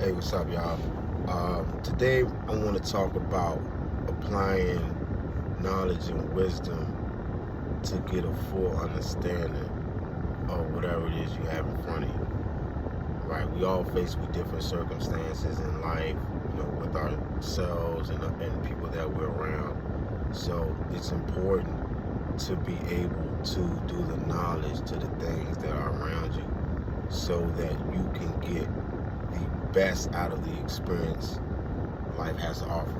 Hey, what's up, y'all? Today, I want to talk about applying knowledge and wisdom to get a full understanding of whatever it is you have in front of you. Right? We all faced with different circumstances in life, with ourselves and people that we're around. So it's important to be able to do the knowledge to the things that are around you, so that you can get the best out of the experience life has to offer,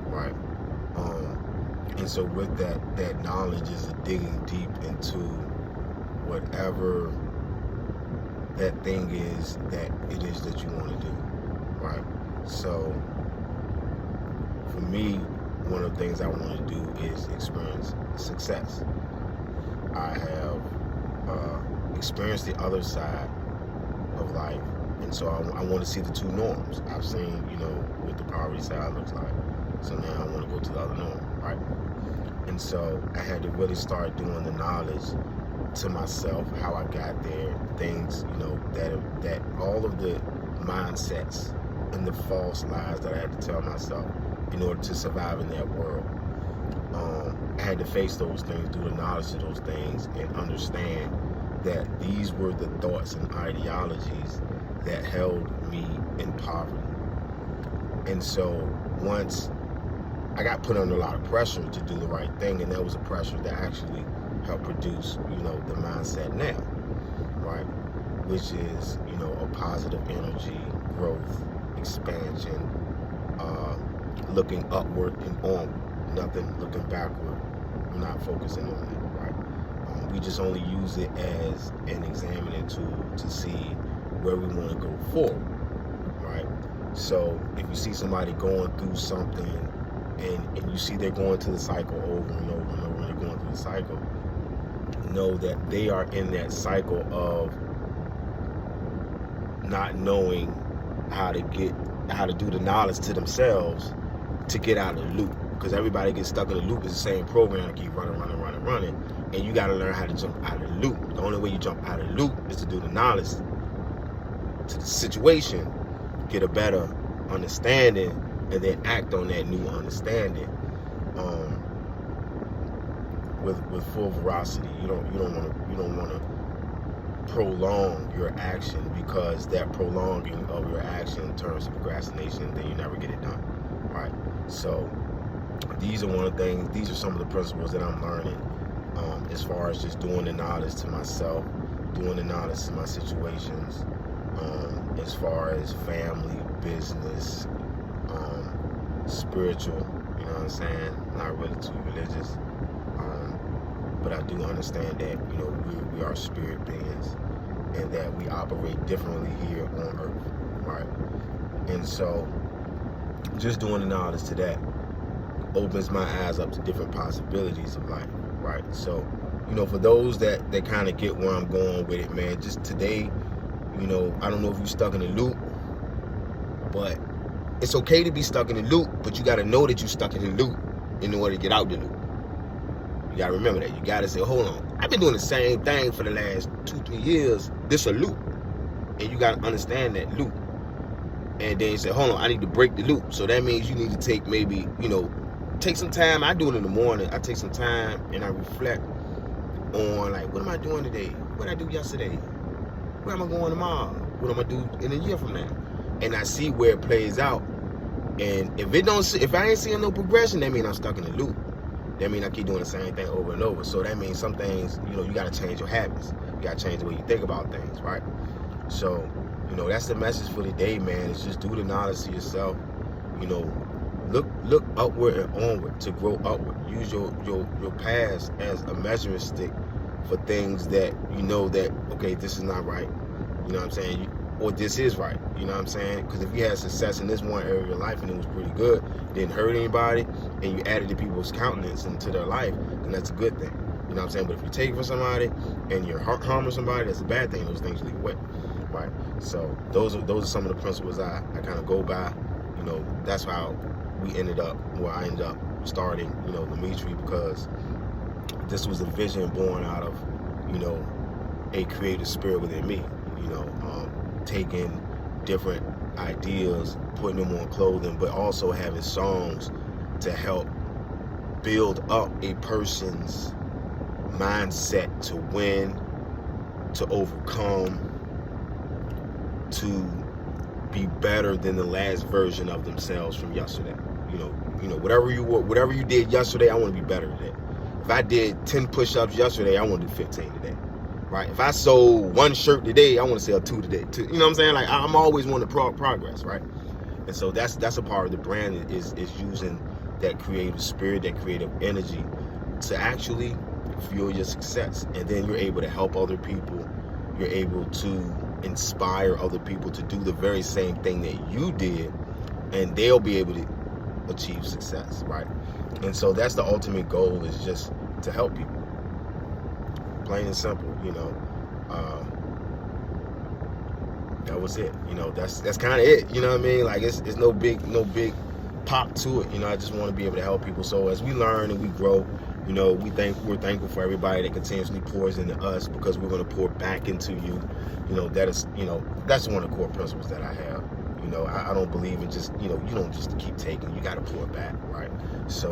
right? And so with that knowledge is digging deep into whatever that thing is that it is that you want to do, right? So for me, one of the things I want to do is experience success. I have experienced the other side of life, and so I want to see the two norms. I've seen, what the poverty side looks like. So now I want to go to the other norm, right? And so I had to really start doing the knowledge to myself, how I got there, things, that all of the mindsets and the false lies that I had to tell myself in order to survive in that world. I had to face those things, do the knowledge of those things, and understand that these were the thoughts and ideologies that held me in poverty. And so once I got put under a lot of pressure to do the right thing, and that was a pressure that actually helped produce, the mindset now, right? Which is, a positive energy, growth, expansion, looking upward and onward, nothing looking backward. We're not focusing on that, right? We just only use it as an examining tool to see where we want to go forward, right? So if you see somebody going through something and you see they're going through the cycle over and over and over, and they're going through the cycle, know that they are in that cycle of not knowing how to do the knowledge to themselves to get out of the loop. Because everybody gets stuck in the loop. Is the same program to keep running, and you got to learn how to jump out of the loop. The only way you jump out of the loop is to do the knowledge to the situation, get a better understanding, and then act on that new understanding with full veracity. You don't want to prolong your action, because that prolonging of your action turns to procrastination. Then you never get it done, right? So these are some of the principles that I'm learning, as far as just doing the knowledge to myself, doing the knowledge to my situations, as far as family, business, spiritual, you know what I'm saying? Not really too religious, but I do understand that, we are spirit beings, and that we operate differently here on earth, right? And so just doing the knowledge to that opens my eyes up to different possibilities of life, right? So, for those that kind of get where I'm going with it, man, just today, I don't know if you're stuck in a loop, but it's okay to be stuck in a loop, but you got to know that you're stuck in a loop in order to get out the loop. You got to remember that. You got to say, hold on, I've been doing the same thing for the last 2-3 years. This a loop. And you got to understand that loop. And then you say, hold on, I need to break the loop. So that means you need to take maybe, take some time. I do it in the morning. I take some time and I reflect on, like, what am I doing today? What did I do yesterday? Where am I going tomorrow? What am I going to do in a year from now? And I see where it plays out. And if I ain't seeing no progression, that means I'm stuck in a loop. That means I keep doing the same thing over and over. So that means some things, you got to change your habits. You got to change the way you think about things, right? So, that's the message for the day, man. It's just do the knowledge to yourself. Look upward and onward to grow upward. Use your past as a measuring stick for things that that, okay, this is not right. You know what I'm saying? Or this is right. You know what I'm saying? Because if you had success in this one area of your life and it was pretty good, didn't hurt anybody, and you added to people's countenance into their life, then that's a good thing. You know what I'm saying? But if you take it from somebody and you're harming somebody, that's a bad thing. Those things lead away, right? So those are some of the principles I kind of go by. That's how I ended up starting, Dimitri, because this was a vision born out of, a creative spirit within me, taking different ideas, putting them on clothing, but also having songs to help build up a person's mindset to win, to overcome, to be better than the last version of themselves from yesterday. Whatever you did yesterday, I want to be better today. If I did 10 push-ups yesterday, I want to do 15 today. Right? If I sold one shirt today, I want to sell 2 today. You know what I'm saying? Like, I'm always wanting to progress, right? And so that's a part of the brand is using that creative spirit, that creative energy to actually fuel your success. And then you're able to help other people. You're able to inspire other people to do the very same thing that you did, and they'll be able to achieve success, right? And so that's the ultimate goal, is just to help people. Plain and simple, that was it. That's kind of it. You know what I mean? Like, it's no big pop to it. I just want to be able to help people. So as we learn and we grow, we're thankful for everybody that continuously pours into us, because we're going to pour back into you. That's one of the core principles that I have. I don't believe in just, you don't just keep taking, you got to pour back, right? So,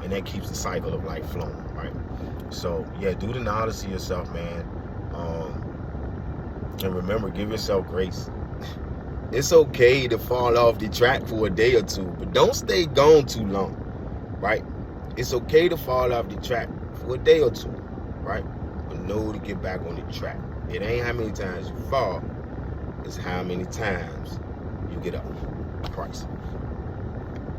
and that keeps the cycle of life flowing, right? So, yeah, do the knowledge to yourself, man. And remember, give yourself grace. It's okay to fall off the track for a day or two, but don't stay gone too long, right? It's okay to fall off the track for a day or two, right? But know to get back on the track. It ain't how many times you fall, it's how many times you get up. Price.